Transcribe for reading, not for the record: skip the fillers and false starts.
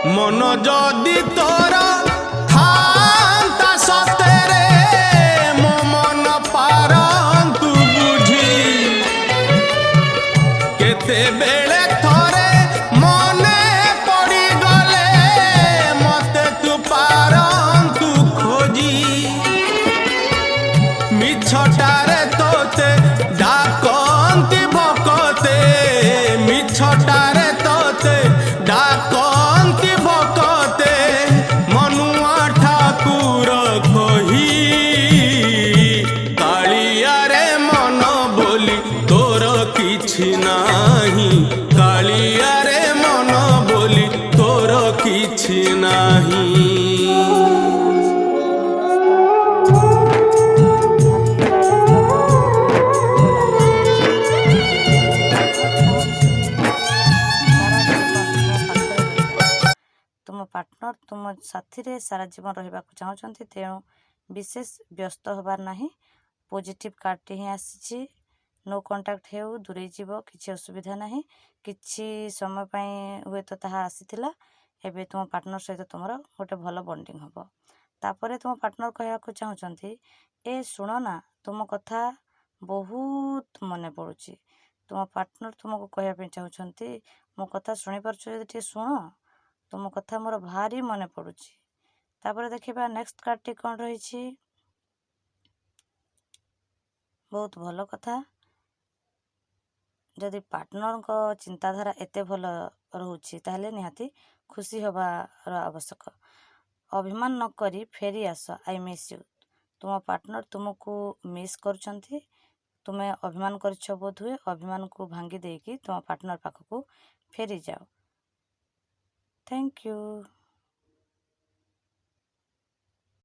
मन जदि तोर थांता सतेरे मो मन पारंतु बुझी केते बेले थरे मने पड़ी गले मते तू पारंतु खोजी मिछटारे तोते डाकंती भकते मिछटारे तोते डाकंती भकते मनुआ ठाकुर कही कालिया रे मन बोली तोर किछि नाही कालिया रे मन बोली तोर किछि नाही। तुम पार्टनर तुम साथी रे सारा जीवन रहा चाहते तेणु विशेष व्यस्त हबार नहीं। पॉजिटिव कार्डटी ही आसी नो कांटेक्ट हो दूरे जीव किसी असुविधा नहीं किसी समय हुए तो ताहा आसीथिला एबे तुम पार्टनर सहित तुम गोटे भल बॉन्डिंग हम तापर तुम पार्टनर कहवाक चाहते ए शुण ना तुम कथा बहुत मन पड़ुची तुम पार्टनर तुमको कहवाई चाहते मो कथा शुणी पार्छ टे शुण तुम कथा मोर भारी मन पड़ुची। तापर देखिबा नेक्स्ट कार्डटी कौन रही बहुत भल कथा जदि पार्टनर को चिंताधारा एते भल रोची ताहले निहाती खुशी हबार आवश्यक। अभिमान न करी फेरी आस आई मिस यू तुम पार्टनर तुमको मिस कर तुम्हें अभिमान करछ बोध हुए अभिमान को भांगी देकी तुम पार्टनर पाखक फेरी जाओ। Thank you.